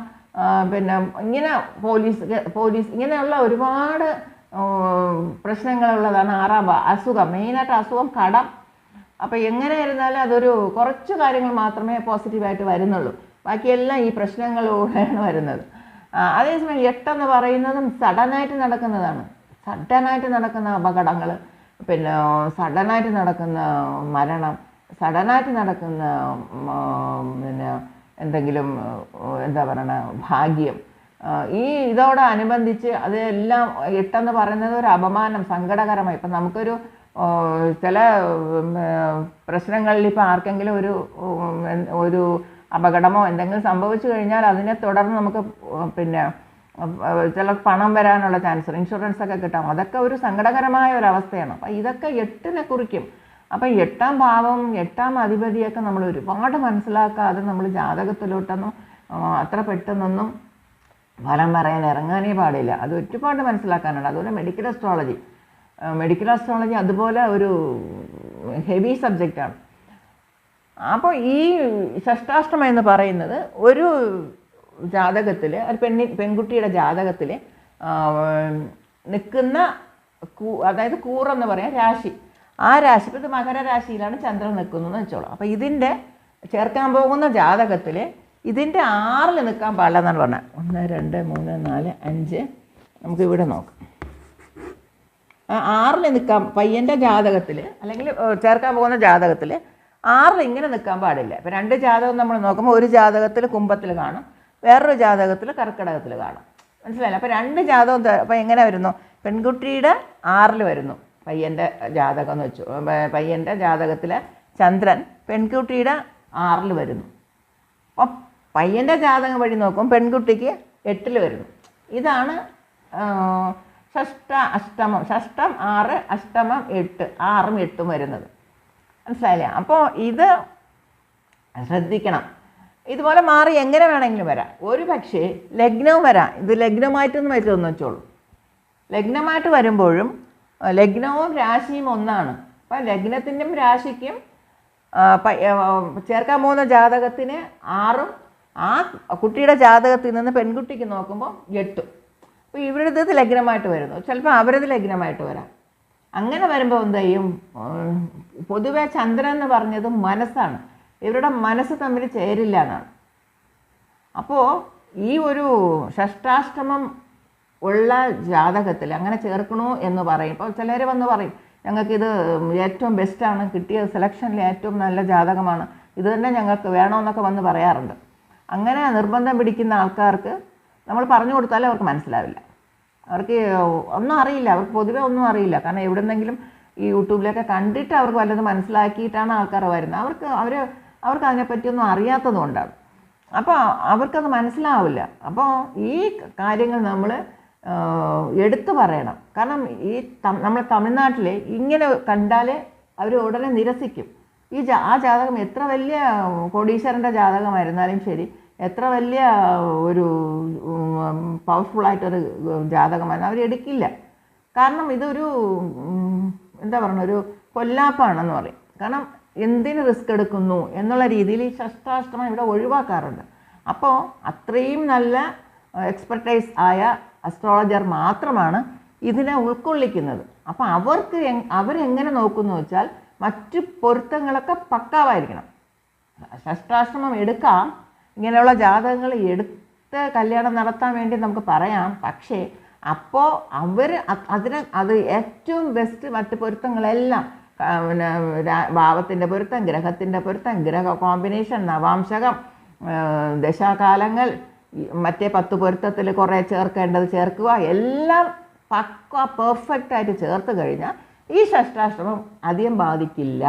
പിന്നെ ഇങ്ങനെ പോലീസ് ഇങ്ങനെയുള്ള ഒരുപാട് പ്രശ്നങ്ങളുള്ളതാണ് 6ാം ഭാവം. അസുഖം, മെയിനായിട്ട് അസുഖം, കടം. അപ്പോൾ എങ്ങനെ ഇരുന്നാലും അതൊരു കുറച്ച് കാര്യങ്ങൾ മാത്രമേ പോസിറ്റീവായിട്ട് വരുന്നുള്ളൂ. ബാക്കിയെല്ലാം ഈ പ്രശ്നങ്ങളിലൂടെയാണ് വരുന്നത്. അതേസമയം 8 എന്ന് പറയുന്നതും സഡനായിട്ട് നടക്കുന്നതാണ്. സഡനായിട്ട് നടക്കുന്ന അപകടങ്ങൾ, പിന്നെ സഡനായിട്ട് നടക്കുന്ന മരണം, സഡനായിട്ട് നടക്കുന്ന പിന്നെ എന്തെങ്കിലും എന്താ പറയണ ഭാഗ്യം, ഈ ഇതോടനുബന്ധിച്ച് അതെല്ലാം 8 എന്ന് പറയുന്നത് ഒരു അപമാനം, സങ്കടകരമായി. ഇപ്പം നമുക്കൊരു ചില പ്രശ്നങ്ങളിൽ ഇപ്പോൾ ആർക്കെങ്കിലും ഒരു അപകടമോ എന്തെങ്കിലും സംഭവിച്ചു കഴിഞ്ഞാൽ അതിനെ തുടർന്ന് നമുക്ക് പിന്നെ ചില പണം വരാനുള്ള ചാൻസ്, ഇൻഷുറൻസ് ഒക്കെ കിട്ടാം. അതൊക്കെ ഒരു സങ്കടകരമായ ഒരവസ്ഥയാണ്. അപ്പം ഇതൊക്കെ 8നെ കുറിക്കും. അപ്പം 8ാം ഭാവം, 8ാം അധിപതിയൊക്കെ നമ്മൾ ഒരുപാട് മനസ്സിലാക്കാതെ നമ്മൾ ജാതകത്തിലോട്ടൊന്നും അത്ര പെട്ടെന്നൊന്നും ഫലം പറയാൻ ഇറങ്ങാനേ പാടില്ല. അത് ഒരുപാട് മനസ്സിലാക്കാനുണ്ട്. അതുപോലെ മെഡിക്കൽ അസ്ട്രോളജി അതുപോലെ ഒരു ഹെവി സബ്ജക്റ്റാണ്. അപ്പോൾ ഈ ഷഷ്ടാഷ്ടമം എന്ന് പറയുന്നത് ഒരു ജാതകത്തിൽ, ഒരു പെൺകുട്ടിയുടെ ജാതകത്തിൽ നിൽക്കുന്ന അതായത് കൂറെന്ന് പറയാം രാശി, ആ രാശി, ഇപ്പോൾ ഇത് മകരരാശിയിലാണ് ചന്ദ്രൻ നിൽക്കുന്നതെന്ന് വെച്ചോളൂ. അപ്പോൾ ഇതിൻ്റെ ചേർക്കാൻ പോകുന്ന ജാതകത്തിൽ ഇതിൻ്റെ 6ൽ നിൽക്കാൻ പാടില്ല എന്നാണ് പറഞ്ഞത്. 1, 2, 3, 4, 5 നമുക്കിവിടെ നോക്കാം. 6ൽ നിൽക്കാൻ പയ്യൻ്റെ ജാതകത്തിൽ അല്ലെങ്കിൽ ചേർക്കാൻ പോകുന്ന ജാതകത്തിൽ 6ൽ ഇങ്ങനെ നിൽക്കാൻ പാടില്ല. ഇപ്പോൾ 2 ജാതകം നമ്മൾ നോക്കുമ്പോൾ ഒരു ജാതകത്തിൽ കുംഭത്തിൽ കാണും, വേറൊരു ജാതകത്തിൽ കർക്കിടകത്തിൽ കാണും. മനസ്സിലായില്ല? അപ്പോൾ 2 ജാതകം അപ്പോൾ എങ്ങനെ വരുന്നു? പെൺകുട്ടിയുടെ 6ൽ വരുന്നു, പയ്യൻ്റെ ജാതകം എന്ന് വെച്ചു. പയ്യൻ്റെ ജാതകത്തിലെ ചന്ദ്രൻ പെൺകുട്ടിയുടെ 6 വരുന്നു. അപ്പോൾ പയ്യൻ്റെ ജാതകം വഴി നോക്കും പെൺകുട്ടിക്ക് 8 വരുന്നു. ഇതാണ് ഷഷ്ട അഷ്ടമം. ഷഷ്ടം 6, അഷ്ടമം 8, 6ഉം 8ഉം വരുന്നത്. മനസ്സിലായില്ലേ? അപ്പോൾ ഇത് ശ്രദ്ധിക്കണം. ഇതുപോലെ മാറി എങ്ങനെ വേണമെങ്കിലും വരാം. ഒരു പക്ഷേ ലഗ്നവും വരാം. ഇത് ലഗ്നമായിട്ടൊന്നും വരുമെന്ന് വെച്ചോളൂ. ലഗ്നമായിട്ട് വരുമ്പോഴും ലഗ്നവും രാശിയും ഒന്നാണ്. അപ്പം ലഗ്നത്തിൻ്റെയും രാശിക്കും ചേർക്കാൻ പോകുന്ന ജാതകത്തിന് 6ഉം ആ കുട്ടിയുടെ ജാതകത്തിൽ നിന്ന് പെൺകുട്ടിക്ക് നോക്കുമ്പോൾ 8ഉം. അപ്പോൾ ഇവരത് ലഗ്നമായിട്ട് വരുന്നു, ചിലപ്പോൾ അവരത് ലഗ്നമായിട്ട് വരാം. അങ്ങനെ വരുമ്പോൾ എന്ത് ചെയ്യും? പൊതുവെ ചന്ദ്രൻ എന്ന് പറഞ്ഞത് മനസ്സാണ്. ഇവരുടെ മനസ്സ് തമ്മിൽ ചേരില്ല എന്നാണ്. അപ്പോൾ ഈ ഒരു ഷഷ്ടാഷ്ടമം ഉള്ള ജാതകത്തിൽ അങ്ങനെ ചേർക്കണോ എന്ന് പറയും. ഇപ്പോൾ ചിലർ വന്ന് പറയും ഞങ്ങൾക്കിത് ഏറ്റവും ബെസ്റ്റാണ്, കിട്ടിയ സെലക്ഷനിൽ ഏറ്റവും നല്ല ജാതകമാണ്, ഇത് തന്നെ ഞങ്ങൾക്ക് വേണമെന്നൊക്കെ വന്ന് പറയാറുണ്ട്. അങ്ങനെ നിർബന്ധം പിടിക്കുന്ന ആൾക്കാർക്ക് നമ്മൾ പറഞ്ഞു കൊടുത്താലും അവർക്ക് മനസ്സിലാവില്ല. അവർക്ക് ഒന്നും അറിയില്ല, അവർക്ക് പൊതുവെ ഒന്നും അറിയില്ല. കാരണം എവിടെന്നെങ്കിലും ഈ യൂട്യൂബിലൊക്കെ കണ്ടിട്ട് അവർക്ക് വല്ലതും മനസ്സിലാക്കിയിട്ടാണ് ആൾക്കാർ വരുന്നത്. അവർക്ക് അതിനെപ്പറ്റിയൊന്നും അറിയാത്തത് കൊണ്ടാണ്. അപ്പോൾ അവർക്കത് മനസ്സിലാവില്ല. അപ്പോൾ ഈ കാര്യങ്ങൾ നമ്മൾ എടുത്തു പറയണം. കാരണം നമ്മൾ തമിഴ്നാട്ടിൽ ഇങ്ങനെ കണ്ടാൽ അവർ ഉടനെ നിരസിക്കും. ആ ജാതകം എത്ര വലിയ കോടീശ്വരൻ്റെ ജാതകമായിരുന്നാലും ശരി, എത്ര വലിയ ഒരു പവർഫുള്ളായിട്ടൊരു ജാതകമായിരുന്നു അവരെടുക്കില്ല. കാരണം ഇതൊരു എന്താ പറയുക, ഒരു കൊല്ലാപ്പാണെന്ന് പറയും. കാരണം എന്തിന് റിസ്ക് എടുക്കുന്നു എന്നുള്ള രീതിയിൽ ഈ ഷഷ്ടാഷ്ടമം ഇവിടെ ഒഴിവാക്കാറുണ്ട്. അപ്പോൾ അത്രയും നല്ല എക്സ്പെർട്ടൈസ് ആയ അസ്ട്രോളജർ മാത്രമാണ് ഇതിനെ ഉൾക്കൊള്ളിക്കുന്നത്. അപ്പോൾ അവരെങ്ങനെ നോക്കുന്നു വെച്ചാൽ മറ്റു പൊരുത്തങ്ങളൊക്കെ പക്കാവായിരിക്കണം. ഷഷ്ടാഷ്ടമം എടുക്കാം, ഇങ്ങനെയുള്ള ജാതകങ്ങൾ എടുത്ത് കല്യാണം നടത്താൻ വേണ്ടി നമുക്ക് പറയാം. പക്ഷേ അപ്പോൾ അത് ഏറ്റവും ബെസ്റ്റ് മറ്റ് പൊരുത്തങ്ങളെല്ലാം, പിന്നെ ഭാവത്തിൻ്റെ പൊരുത്തം, ഗ്രഹത്തിൻ്റെ പൊരുത്തം, ഗ്രഹ കോമ്പിനേഷൻ, നവാംശകം, ദശാകാലങ്ങൾ, മറ്റേ 10 പൊരുത്തത്തിൽ കുറേ ചേർക്കേണ്ടത് ചേർക്കുക, എല്ലാം പക്ക പെർഫെക്റ്റായിട്ട് ചേർത്ത് കഴിഞ്ഞാൽ ഈ ഷഷ്ടാഷ്ടമം അധികം ബാധിക്കില്ല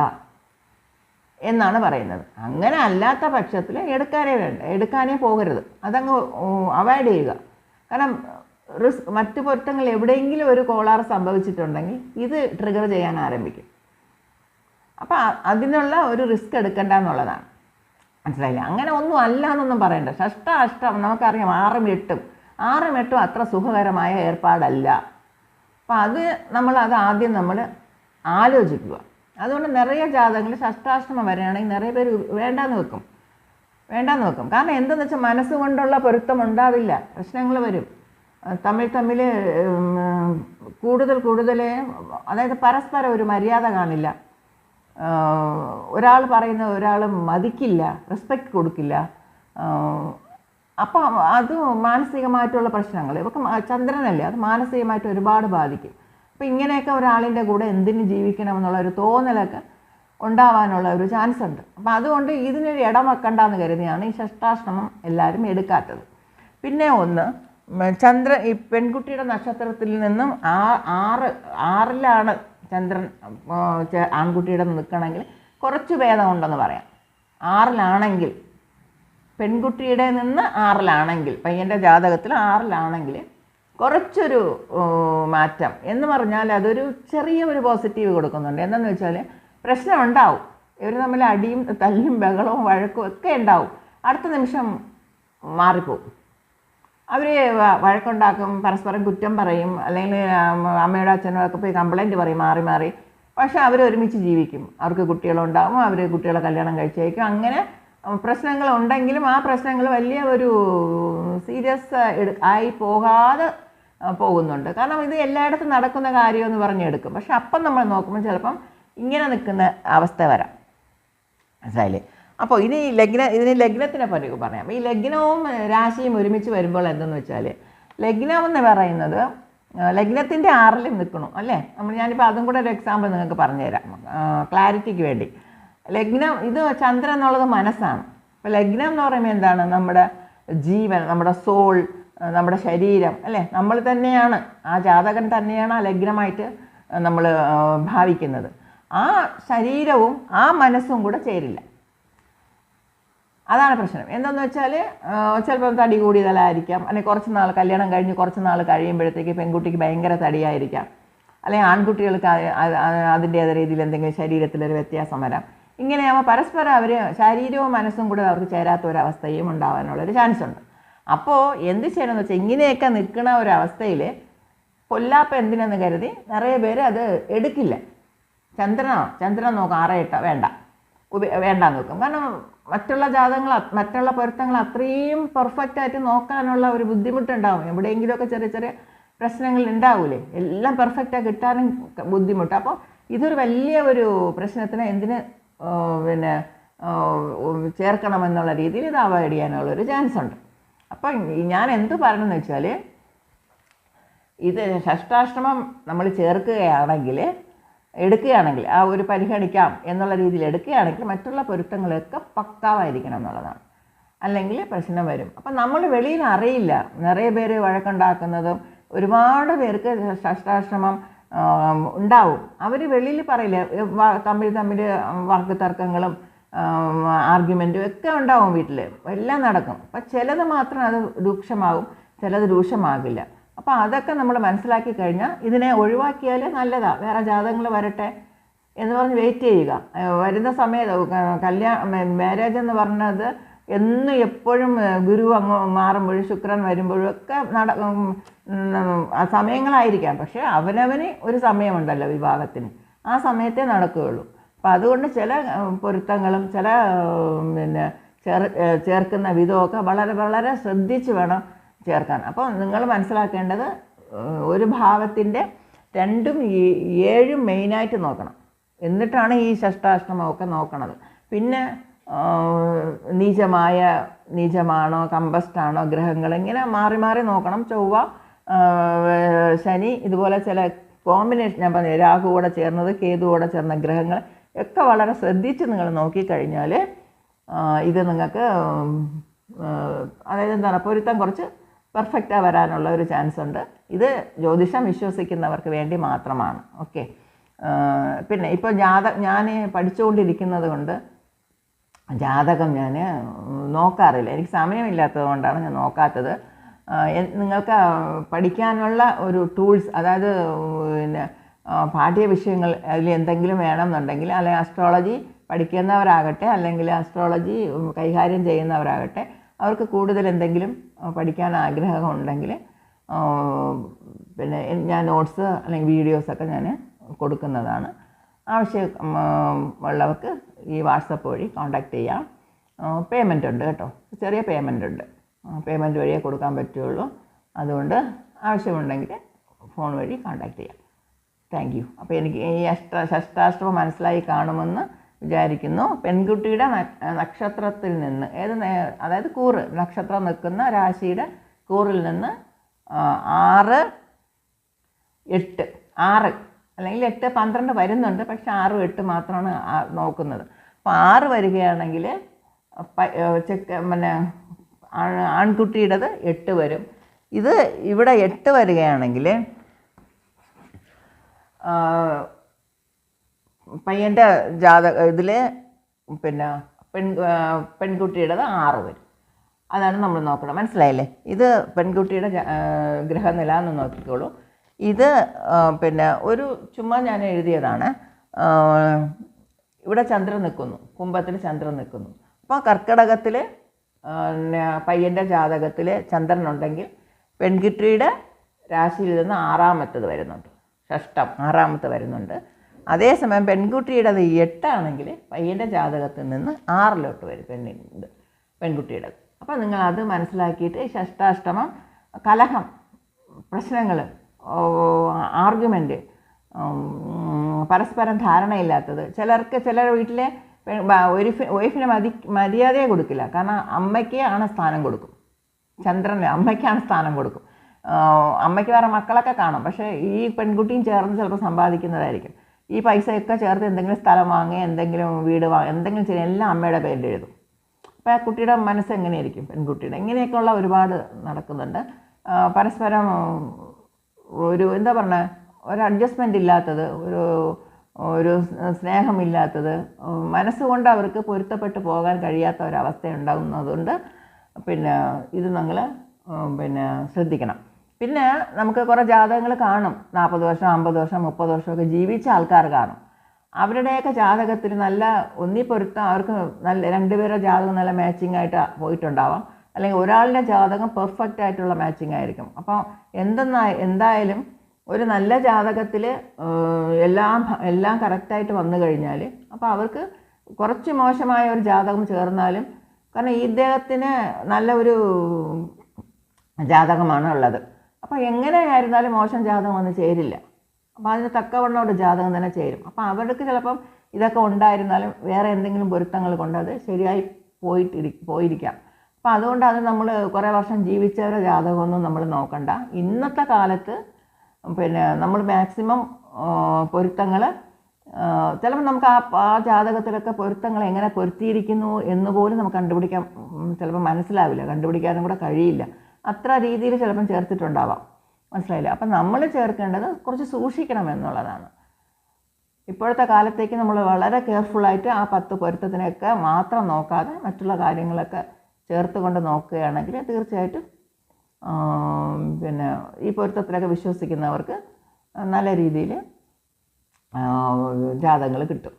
എന്നാണ് പറയുന്നത്. അങ്ങനെ അല്ലാത്ത പക്ഷത്തിൽ എടുക്കാനേ പോകരുത്, അതങ്ങ് അവോയ്ഡ് ചെയ്യുക. കാരണം മറ്റു പൊരുത്തങ്ങൾ എവിടെയെങ്കിലും ഒരു കോളാറ് സംഭവിച്ചിട്ടുണ്ടെങ്കിൽ ഇത് ട്രിഗർ ചെയ്യാൻ ആരംഭിക്കും. അപ്പോൾ അതിനുള്ള ഒരു റിസ്ക് എടുക്കണ്ട എന്നുള്ളതാണ്. മനസ്സിലായില്ല? അങ്ങനെ ഒന്നും അല്ല എന്നൊന്നും പറയണ്ട. ഷഷ്ടാഷ്ടം നമുക്കറിയാം, 6ഉം 8ഉം അത്ര സുഖകരമായ ഏർപ്പാടല്ല. അപ്പം അത് ആദ്യം നമ്മൾ ആലോചിക്കുക. അതുകൊണ്ട് നിറയെ ജാതകങ്ങൾ ഷഷ്ടാഷ്ടമം വരികയാണെങ്കിൽ നിറയെ പേര് വേണ്ടാന്ന് വെക്കും. കാരണം എന്തെന്ന് വെച്ചാൽ മനസ്സുകൊണ്ടുള്ള പൊരുത്തം ഉണ്ടാവില്ല, പ്രശ്നങ്ങൾ വരും. തമ്മിൽ കൂടുതൽ അതായത് പരസ്പരം ഒരു മര്യാദ കാണില്ല. ഒരാൾ പറയുന്ന ഒരാൾ മതിക്കില്ല, റെസ്പെക്റ്റ് കൊടുക്കില്ല. അപ്പോൾ അത് മാനസികമായിട്ടുള്ള പ്രശ്നങ്ങൾ ഇവർക്ക് ചന്ദ്രനല്ലേ, അത് മാനസികമായിട്ട് ഒരുപാട് ബാധിക്കും. അപ്പോൾ ഇങ്ങനെയൊക്കെ ഒരാളിൻ്റെ കൂടെ എന്തിനു ജീവിക്കണമെന്നുള്ള ഒരു തോന്നലൊക്കെ ഉണ്ടാവാനുള്ള ഒരു ചാൻസ് ഉണ്ട്. അപ്പോൾ അതുകൊണ്ട് ഇതിനൊരു ഇടം വെക്കണ്ടെന്ന് കരുതിയാണ് ഈ ഷഷ്ടാഷ്ടമം എല്ലാവരും എടുക്കാത്തത്. പിന്നെ ഒന്ന്, ഈ പെൺകുട്ടിയുടെ നക്ഷത്രത്തിൽ നിന്നും 6ലാണ് ചന്ദ്രൻ ആൺകുട്ടിയുടെ നിൽക്കണമെങ്കിൽ കുറച്ച് ഭേദമുണ്ടെന്ന് പറയാം. 6ലാണെങ്കിൽ, പെൺകുട്ടിയുടെ നിന്ന് 6ലാണെങ്കിൽ, പയ്യൻ്റെ ജാതകത്തിൽ 6ലാണെങ്കിൽ കുറച്ചൊരു മാറ്റം എന്ന് പറഞ്ഞാൽ അതൊരു ചെറിയൊരു പോസിറ്റീവ് കൊടുക്കുന്നുണ്ട്. എന്താണെന്ന് വെച്ചാൽ പ്രശ്നം ഉണ്ടാവും, ഇവർ തമ്മിൽ അടിയും തല്ലും ബഹളവും വഴക്കും ഒക്കെ ഉണ്ടാവും. അടുത്ത നിമിഷം മാറിപ്പോവും. അവർ വഴക്കുണ്ടാക്കും, പരസ്പരം കുറ്റം പറയും, അല്ലെങ്കിൽ അമ്മയുടെ അച്ഛനും ഒക്കെ പോയി കംപ്ലൈൻറ്റ് പറയും മാറി. പക്ഷേ അവർ ഒരുമിച്ച് ജീവിക്കും, അവർക്ക് കുട്ടികളുണ്ടാകും, അവർ കുട്ടികളെ കല്യാണം കഴിച്ചേക്കും. അങ്ങനെ പ്രശ്നങ്ങളുണ്ടെങ്കിലും ആ പ്രശ്നങ്ങൾ വലിയ ഒരു സീരിയസ് ആയി പോകാതെ പോകുന്നുണ്ട്. കാരണം ഇത് എല്ലായിടത്തും നടക്കുന്ന കാര്യമെന്ന് പറഞ്ഞെടുക്കും. പക്ഷെ അപ്പം നമ്മൾ നോക്കുമ്പോൾ ചിലപ്പം ഇങ്ങനെ നിൽക്കുന്ന അവസ്ഥ വരാം. മനസ്സിലായില്ലേ? അപ്പോൾ ഇതിന് ലഗ്നത്തിനെ പറ്റി പറയാം. ഈ ലഗ്നവും രാശിയും ഒരുമിച്ച് വരുമ്പോൾ എന്തെന്ന് വെച്ചാൽ, ലഗ്നം എന്ന് പറയുന്നത് ലഗ്നത്തിൻ്റെ 6ലും നിൽക്കണം അല്ലേ. ഞാനിപ്പോൾ അതും കൂടെ ഒരു എക്സാമ്പിൾ നിങ്ങൾക്ക് പറഞ്ഞുതരാം ക്ലാരിറ്റിക്ക് വേണ്ടി. ലഗ്നം, ഇത് ചന്ദ്രൻ എന്നുള്ളത് മനസ്സാണ്. അപ്പോൾ ലഗ്നം എന്ന് പറയുമ്പോൾ എന്താണ്? നമ്മുടെ ജീവൻ, നമ്മുടെ സോൾ, നമ്മുടെ ശരീരം അല്ലേ. നമ്മൾ തന്നെയാണ്, ആ ജാതകൻ തന്നെയാണ് ആ ലഗ്നമായിട്ട് നമ്മൾ ഭാവിക്കുന്നത്. ആ ശരീരവും ആ മനസ്സും കൂടെ ചേരില്ല. അതാണ് പ്രശ്നം. എന്താണെന്ന് വെച്ചാൽ ചിലപ്പോൾ തടി കൂടിയതല്ലായിരിക്കാം, അല്ലെങ്കിൽ കുറച്ച് നാൾ കല്യാണം കഴിഞ്ഞ് കുറച്ച് നാൾ കഴിയുമ്പോഴത്തേക്ക് പെൺകുട്ടിക്ക് ഭയങ്കര തടിയായിരിക്കാം, അല്ലെങ്കിൽ ആൺകുട്ടികൾക്ക് അതിൻ്റേതായ രീതിയിൽ എന്തെങ്കിലും ശരീരത്തിലൊരു വ്യത്യാസം വരാം. ഇങ്ങനെയാകുമ്പോൾ പരസ്പരം അവർ ശരീരവും മനസ്സും കൂടെ അവർക്ക് ചേരാത്ത ഒരവസ്ഥയും ഉണ്ടാകാനുള്ളൊരു ചാൻസ് ഉണ്ട്. അപ്പോൾ എന്ത് ചെയ്യണമെന്ന് വെച്ചാൽ ഇങ്ങനെയൊക്കെ നിൽക്കുന്ന ഒരവസ്ഥയിൽ പൊല്ലാപ്പ് എന്തിനെന്ന് കരുതി നിറയെ പേര് അത് എടുക്കില്ല. ചന്ദ്രൻ നോക്കാം, 6 8 വേണ്ടാന്ന് നോക്കും. കാരണം മറ്റുള്ള പൊരുത്തങ്ങൾ അത്രയും പെർഫെക്റ്റായിട്ട് നോക്കാനുള്ള ഒരു ബുദ്ധിമുട്ടുണ്ടാവും. എവിടെയെങ്കിലുമൊക്കെ ചെറിയ ചെറിയ പ്രശ്നങ്ങൾ ഉണ്ടാവൂലേ, എല്ലാം പെർഫെക്റ്റായി കിട്ടാനും ബുദ്ധിമുട്ട്. അപ്പോൾ ഇതൊരു വലിയ ഒരു പ്രശ്നത്തിന് എന്തിന് ചേർക്കണമെന്നുള്ള രീതിയിൽ ഇത് അവോയ്ഡ് ചെയ്യാനുള്ളൊരു ചാൻസ് ഉണ്ട്. അപ്പം ഞാൻ എന്ത് പറയണമെന്ന് വെച്ചാൽ, ഇത് ഷഷ്ടാശ്രമം നമ്മൾ എടുക്കുകയാണെങ്കിൽ ആ ഒരു പരിഗണിക്കാം എന്നുള്ള രീതിയിൽ എടുക്കുകയാണെങ്കിൽ മറ്റുള്ള പൊരുത്തങ്ങളൊക്കെ പക്കാവായിരിക്കണം എന്നുള്ളതാണ്. അല്ലെങ്കിൽ പ്രശ്നം വരും. അപ്പം നമ്മൾ വെളിയിൽ അറിയില്ല. നിറയെ പേര് വഴക്കുണ്ടാക്കുന്നതും ഒരുപാട് പേർക്ക് ഷഷ്ടാശ്രമം ഉണ്ടാവും. അവർ വെളിയിൽ പറയില്ല. തമ്മിൽ വാക്ക് തർക്കങ്ങളും ആർഗ്യുമെൻറ്റും ഒക്കെ ഉണ്ടാവും, വീട്ടിൽ എല്ലാം നടക്കും. അപ്പം ചിലത് മാത്രം അത് രൂക്ഷമാകും, ചിലത് രൂക്ഷമാകില്ല. അപ്പോൾ അതൊക്കെ നമ്മൾ മനസ്സിലാക്കി കഴിഞ്ഞാൽ ഇതിനെ ഒഴിവാക്കിയാൽ നല്ലതാണ്. വേറെ ജാതകങ്ങൾ വരട്ടെ എന്ന് പറഞ്ഞ് വെയിറ്റ് ചെയ്യുക. വരുന്ന സമയത്ത് മാരേജ് എന്ന് പറഞ്ഞത് എപ്പോഴും ഗുരു അങ്ങ് മാറുമ്പോഴും ശുക്രൻ വരുമ്പോഴും ഒക്കെ സമയങ്ങളായിരിക്കാം. പക്ഷേ അവനവന് ഒരു സമയമുണ്ടല്ലോ വിവാഹത്തിന്, ആ സമയത്തേ നടക്കുകയുള്ളൂ. അപ്പം അതുകൊണ്ട് ചില പൊരുത്തങ്ങളും ചില ചേർക്കുന്ന വിധമൊക്കെ വളരെ വളരെ ശ്രദ്ധിച്ച് വേണം ചേർക്കാൻ. അപ്പോൾ നിങ്ങൾ മനസ്സിലാക്കേണ്ടത്, ഒരു ഭാവത്തിൻ്റെ 2ഉം 7ഉം മെയിനായിട്ട് നോക്കണം. എന്നിട്ടാണ് ഈ ഷഷ്ടാശ്രമമൊക്കെ നോക്കണത്. പിന്നെ നീചമാണോ കമ്പസ്റ്റാണോ ഗ്രഹങ്ങൾ ഇങ്ങനെ മാറി മാറി നോക്കണം. ചൊവ്വ, ശനി, ഇതുപോലെ ചില കോമ്പിനേഷൻ ഞാൻ പറഞ്ഞു, രാഹു കൂടെ ചേർന്നത്, കേതു കൂടെ ചേർന്ന ഗ്രഹങ്ങൾ ഒക്കെ വളരെ ശ്രദ്ധിച്ച് നിങ്ങൾ നോക്കിക്കഴിഞ്ഞാൽ ഇത് നിങ്ങൾക്ക് അതായത് എന്താണ് പൊരുത്തം കുറച്ച് പെർഫെക്റ്റായി വരാനുള്ള ഒരു ചാൻസ് ഉണ്ട്. ഇത് ജ്യോതിഷം വിശ്വസിക്കുന്നവർക്ക് വേണ്ടി മാത്രമാണ്. ഓക്കെ. പിന്നെ ഇപ്പോൾ ഞാൻ പഠിച്ചുകൊണ്ടിരിക്കുന്നത് കൊണ്ട് ജാതകം ഞാൻ നോക്കാറില്ല. എനിക്ക് സമയമില്ലാത്തത് കൊണ്ടാണ് ഞാൻ നോക്കാത്തത്. നിങ്ങൾക്ക് പഠിക്കാനുള്ള ഒരു ടൂൾസ്, അതായത് പാഠ്യവിഷയങ്ങൾ അതിൽ എന്തെങ്കിലും വേണമെന്നുണ്ടെങ്കിൽ, അല്ലെങ്കിൽ അസ്ട്രോളജി പഠിക്കുന്നവരാകട്ടെ അല്ലെങ്കിൽ അസ്ട്രോളജി കൈകാര്യം ചെയ്യുന്നവരാകട്ടെ, അവർക്ക് കൂടുതൽ എന്തെങ്കിലും പഠിക്കാൻ ആഗ്രഹമുണ്ടെങ്കിൽ ഞാൻ നോട്ട്സ് അല്ലെങ്കിൽ വീഡിയോസൊക്കെ ഞാൻ കൊടുക്കുന്നതാണ്. ആവശ്യമുള്ളവർക്ക് ഈ വാട്സപ്പ് വഴി കോൺടാക്റ്റ് ചെയ്യാം. പേയ്മെൻ്റ് ഉണ്ട് കേട്ടോ, ചെറിയ പേയ്മെൻ്റ് ഉണ്ട്. പേയ്മെൻറ്റ് വഴിയേ കൊടുക്കാൻ പറ്റുള്ളൂ. അതുകൊണ്ട് ആവശ്യമുണ്ടെങ്കിൽ ഫോൺ വഴി കോൺടാക്റ്റ് ചെയ്യാം. Thank you. അപ്പോൾ എനിക്ക് ഈ ഷഷ്ടാശ്രമം മനസ്സിലായി കാണുമെന്ന് വിചാരിക്കുന്നു. പെൺകുട്ടിയുടെ നക്ഷത്രത്തിൽ നിന്ന് അതായത് കൂറ്, നക്ഷത്രം നിൽക്കുന്ന രാശിയുടെ കൂറിൽ നിന്ന് 6 8 അല്ലെങ്കിൽ 8 12 വരുന്നുണ്ട്. പക്ഷെ 6 8 മാത്രമാണ് നോക്കുന്നത്. അപ്പോൾ 6 വരികയാണെങ്കിൽ ആൺകുട്ടിയുടേത് 8 വരും. ഇത് ഇവിടെ 8 വരികയാണെങ്കിൽ പയ്യൻ്റെ ഇതിൽ പെൺകുട്ടിയുടേത് 6 വരും. അതാണ് നമ്മൾ നോക്കണം. മനസ്സിലായില്ലേ? ഇത് പെൺകുട്ടിയുടെ ഗ്രഹനില എന്ന് നോക്കിക്കോളൂ. ഇത് ഒരു ചുമ്മാ ഞാൻ എഴുതിയതാണ്. ഇവിടെ ചന്ദ്രൻ നിൽക്കുന്നു, കുംഭത്തിൽ ചന്ദ്രൻ നിൽക്കുന്നു. അപ്പോൾ കർക്കിടകത്തിൽ പയ്യൻ്റെ ജാതകത്തിൽ ചന്ദ്രനുണ്ടെങ്കിൽ പെൺകുട്ടിയുടെ രാശിയിൽ നിന്ന് 6ാമത്തേത് വരുന്നുണ്ട്, ഷഷ്ടം 6ാമത്തെ വരുന്നുണ്ട്. അതേസമയം പെൺകുട്ടിയുടേത് 8 ആണെങ്കിൽ പയ്യൻ്റെ ജാതകത്തിൽ നിന്ന് 6 വരും പെൺകുട്ടിയുടെ. അപ്പോൾ നിങ്ങളത് മനസ്സിലാക്കിയിട്ട് ഷഷ്ടാഷ്ടമം, കലഹം, പ്രശ്നങ്ങൾ, ആർഗ്യുമെൻറ്റ്, പരസ്പരം ധാരണയില്ലാത്തത്, ചില വീട്ടിലെ വൈഫിന് മര്യാദയെ കൊടുക്കില്ല. കാരണം അമ്മയ്ക്കാണ് സ്ഥാനം കൊടുക്കും, ചന്ദ്രന് അമ്മയ്ക്കാണ് സ്ഥാനം കൊടുക്കും. അമ്മയ്ക്ക് വേറെ മക്കളൊക്കെ കാണും, പക്ഷേ ഈ പെൺകുട്ടിയും ചേർന്ന് ചിലപ്പോൾ സമ്പാദിക്കുന്നതായിരിക്കും. ഈ പൈസയൊക്കെ ചേർത്ത് എന്തെങ്കിലും സ്ഥലം വാങ്ങുക, എന്തെങ്കിലും വീട് വാങ്ങുക, എന്തെങ്കിലും ചെയ്യുക, എല്ലാം അമ്മയുടെ പേരിൽ എഴുതും. അപ്പോൾ ആ കുട്ടിയുടെ മനസ്സ് എങ്ങനെയായിരിക്കും, പെൺകുട്ടിയുടെ? ഇങ്ങനെയൊക്കെയുള്ള ഒരുപാട് നടക്കുന്നുണ്ട്. പരസ്പരം എന്താ പറയുക, ഒരു അഡ്ജസ്റ്റ്മെൻ്റ് ഇല്ലാത്തത്, ഒരു ഒരു സ്നേഹമില്ലാത്തത്, മനസ്സുകൊണ്ട് അവർക്ക് പൊരുത്തപ്പെട്ട് പോകാൻ കഴിയാത്ത ഒരവസ്ഥ ഉണ്ടാകുന്നതുകൊണ്ട് പിന്നെ ഇത് നിങ്ങൾ പിന്നെ ശ്രദ്ധിക്കണം. പിന്നെ നമുക്ക് കുറേ ജാതകങ്ങൾ കാണും, 40 വർഷം 50 വർഷം 30 വർഷമൊക്കെ ജീവിച്ച ആൾക്കാർ കാണും. അവരുടെയൊക്കെ ജാതകത്തിൽ നല്ല പൊരുത്തം, അവർക്ക് നല്ല രണ്ടുപേരുടെ ജാതകം നല്ല മാച്ചിങ് ആയിട്ട് പോയിട്ടുണ്ടാവാം, അല്ലെങ്കിൽ ഒരാളുടെ ജാതകം പെർഫെക്റ്റ് ആയിട്ടുള്ള മാച്ചിങ് ആയിരിക്കും. അപ്പോൾ എന്തായാലും ഒരു നല്ല ജാതകത്തിൽ എല്ലാം കറക്റ്റായിട്ട് വന്നു കഴിഞ്ഞാൽ അപ്പോൾ അവർക്ക് കുറച്ച് മോശമായ ഒരു ജാതകം ചേർന്നാലും, കാരണം ഇദ്ദേഹത്തിന് നല്ല ഒരു ജാതകമാണ് ഉള്ളത്, അപ്പോൾ എങ്ങനെയായിരുന്നാലും മോശം ജാതകം വന്ന് ചേരില്ല. അപ്പോൾ അതിന് തക്കവണ്ണോട് ജാതകം തന്നെ ചേരും. അപ്പോൾ അവർക്ക് ചിലപ്പം ഇതൊക്കെ ഉണ്ടായിരുന്നാലും വേറെ എന്തെങ്കിലും പൊരുത്തങ്ങൾ കൊണ്ട് അത് ശരിയായി പോയിരിക്കാം. അപ്പോൾ അതുകൊണ്ട് അത് നമ്മൾ കുറേ വർഷം ജീവിച്ചവരുടെ ജാതകമൊന്നും നമ്മൾ നോക്കണ്ട. ഇന്നത്തെ കാലത്ത് പിന്നെ നമ്മൾ മാക്സിമം പൊരുത്തങ്ങൾ ചിലപ്പോൾ നമുക്ക് ആ ജാതകത്തിലൊക്കെ പൊരുത്തങ്ങൾ എങ്ങനെ പൊരുത്തിയിരിക്കുന്നു എന്ന് പോലും നമുക്ക് കണ്ടുപിടിക്കാൻ ചിലപ്പോൾ മനസ്സിലാവില്ല, കണ്ടുപിടിക്കാനും കൂടെ കഴിയില്ല. അത്ര രീതിയിൽ ചിലപ്പം ചേർത്തിട്ടുണ്ടാവാം, മനസ്സിലായില്ല. അപ്പം നമ്മൾ ചേർക്കേണ്ടത് കുറച്ച് സൂക്ഷിക്കണം എന്നുള്ളതാണ്. ഇപ്പോഴത്തെ കാലത്തേക്ക് നമ്മൾ വളരെ കെയർഫുള്ളായിട്ട് ആ 10 പൊരുത്തത്തിനെയൊക്കെ മാത്രം നോക്കാതെ മറ്റുള്ള കാര്യങ്ങളൊക്കെ ചേർത്ത് കൊണ്ട് നോക്കുകയാണെങ്കിൽ തീർച്ചയായിട്ടും പിന്നെ ഈ പൊരുത്തത്തിലൊക്കെ വിശ്വസിക്കുന്നവർക്ക് നല്ല രീതിയിൽ ജാതകങ്ങൾ കിട്ടും.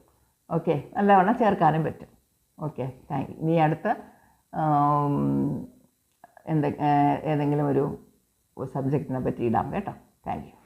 ഓക്കെ, നല്ലവണ്ണം ചേർക്കാനും പറ്റും. Okay, thank you. ഇനി അടുത്ത ഏതെങ്കിലും ഒരു സബ്ജക്റ്റിനെ പറ്റി ഇടാം കേട്ടോ. Thank you.